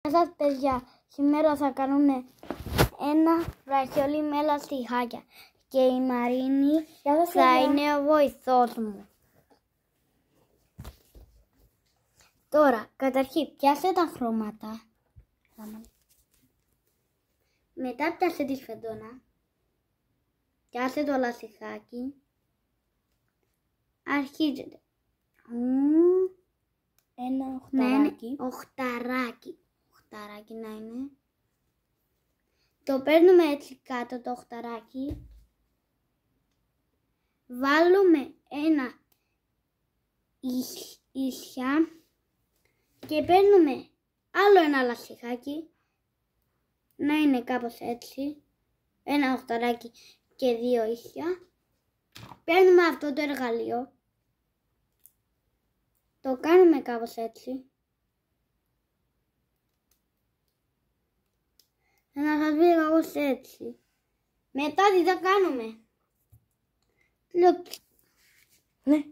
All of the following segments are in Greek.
Γεια σας παιδιά, σήμερα θα κάνουμε ένα βραχιόλι με λαστιχάκια και η Μαρίνη θα είναι ο βοηθός μου. Τώρα, καταρχήν πιάσε τα χρώματα, μετά πιάσε τη σφεντόνα, πιάσε το λαστιχάκι, αρχίζεται. Ένα οχταράκι. Οχταράκι να είναι. Το παίρνουμε έτσι κάτω το οχταράκι. Βάλουμε ένα ίσια και παίρνουμε άλλο ένα λαστιχάκι. Να είναι κάπως έτσι. Ένα οχταράκι και δύο ίσια. Παίρνουμε αυτό το εργαλείο. Το κάνουμε κάπως έτσι. Να σας πει κάπως έτσι. Μετά τι θα κάνουμε. Ναι.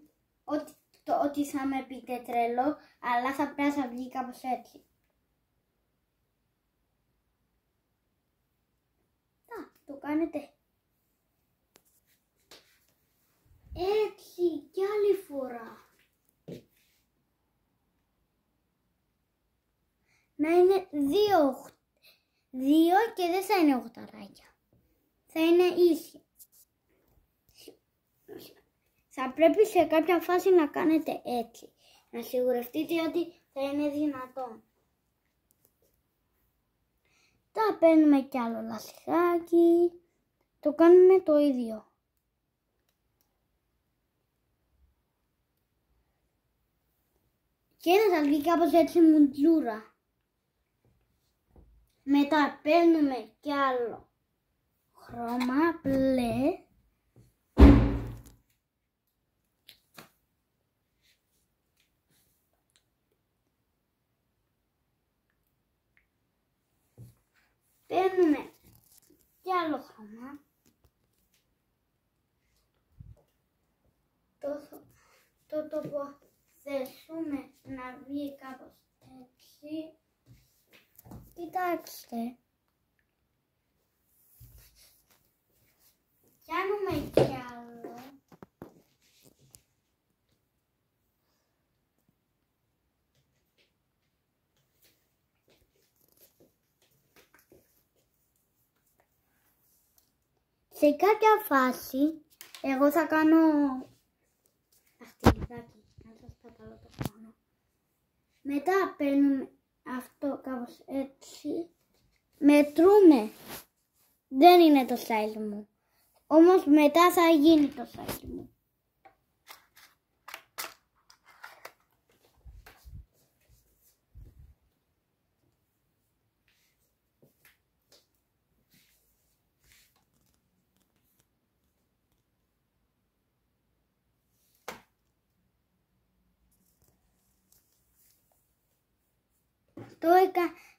Ότι θα με πείτε τρελό, αλλά θα πρέπει να βγει κάπως έτσι. Το κάνετε έτσι κι άλλη φορά. Να είναι δύο και δεν θα είναι οχταράκια. Θα είναι ίσια. Θα πρέπει σε κάποια φάση να κάνετε έτσι. Να σιγουρευτείτε ότι θα είναι δυνατόν. Τα παίρνουμε κι άλλο λαστιχάκι. Το κάνουμε το ίδιο. Και να σας βγει κάπως έτσι μουντζούρα. Μετά παίρνουμε κι άλλο χρώμα μπλε. Παίρνουμε κι άλλο χρώμα. Το τοποθετούμε να βγει κάπως έτσι. Κοιτάξτε. Κάνουμε κι άλλο. Σε κάποια φάση, εγώ θα κάνω δαχτυλιδάκι, να σας τα πάρω το πάνω. Μετά παίρνουμε αυτό κάπως έτσι. Μετρούμε. Δεν είναι το size μου. Όμως μετά θα γίνει το size μου.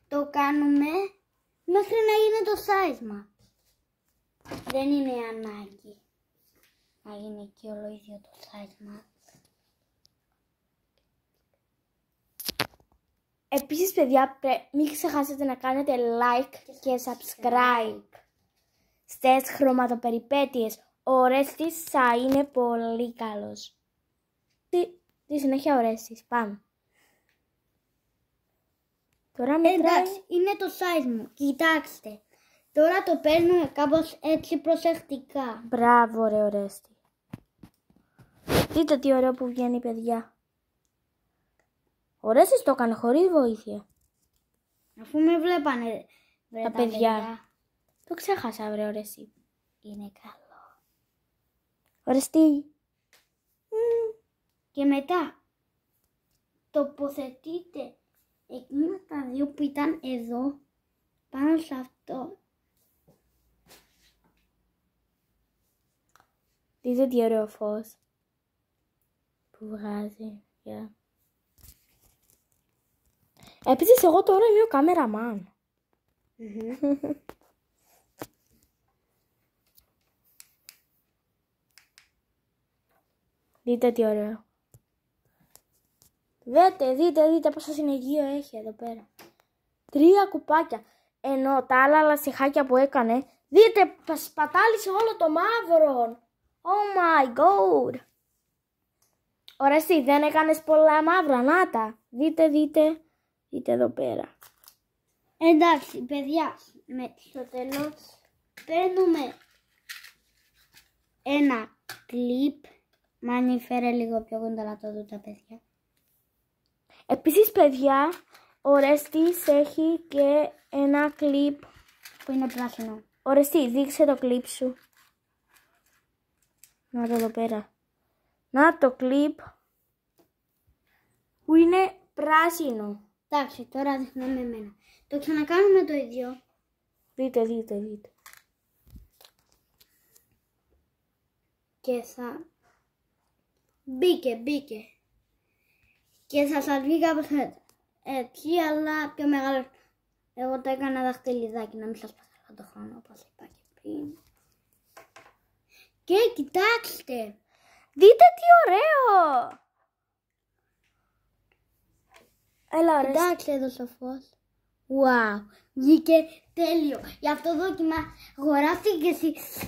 Το κάνουμε μέχρι να γίνει το size μας. Δεν είναι ανάγκη να γίνει και όλο ίδιο το size μας. Επίσης παιδιά, μην ξεχάσετε να κάνετε like και subscribe στις χρωματοπεριπέτειες. Ο Ορέστης θα είναι πολύ καλός. Τη συνέχεια ο Ορέστης, πάμε. Τώρα εντάξει, είναι το size μου. Κοιτάξτε. Τώρα το παίρνουμε κάπως έτσι προσεκτικά. Μπράβο ρε Ορέστη. Δείτε τι ωραίο που βγαίνει παιδιά. Ο Ορέστης το έκανε χωρίς βοήθεια. Αφού με βλέπανε τα παιδιά. Το ξέχασα βρε Ορέστη. Είναι καλό. Ορέστη. Και μετά τοποθετείτε εκείνα τα δύο που ήταν εδώ πάνω σε αυτό. Δείτε τι ωραίο φως που βγάζει. Yeah. Επίσης εγώ τώρα είμαι ο κάμεραμαν. Δείτε τι ωραίο. Δείτε πόσο συνεργείο έχει εδώ πέρα. 3 κουπάκια. Ενώ τα άλλα λασιχάκια που έκανε, δείτε, σπατάλησε όλο το μαύρο. Oh my god. Ωραία, εσύ δεν έκανες πολλά μαύρα, να τα. Δείτε εδώ πέρα. Εντάξει, παιδιά, στο τέλος παίρνουμε ένα κλιπ. Μάνι, φέρε λίγο πιο κοντά να το δουν τα παιδιά. Επίσης, παιδιά, ο Ρέστης έχει και ένα κλιπ Που είναι πράσινο. Ο Ρεστή, δείξε το κλιπ σου. Να το εδώ πέρα. Να το κλιπ που είναι πράσινο. Εντάξει, τώρα δείχνουμε εμένα. Το ξανακάνουμε το ίδιο. Δείτε. Και θα... Μπήκε. Και θα σας βγει κάπως έτσι, αλλά πιο μεγάλο. Εγώ το έκανα δαχτυλιδάκι, να μην σας πάθω το χρόνο, όπως είπα και πριν. Και κοιτάξτε. Δείτε τι ωραίο. Έλα, ωραία. Κοιτάξτε εδώ στο φως. Wow, βγήκε τέλειο. Γι' αυτό αγοράστε και εσείς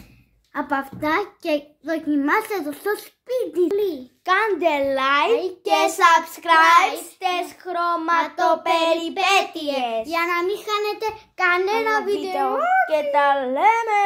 από αυτά και δοκιμάστε το στο σπίτι. Κάντε like και subscribe στις χρωματοπεριπέτειες για να μην χάνετε κανένα βίντεο. Και τα λέμε.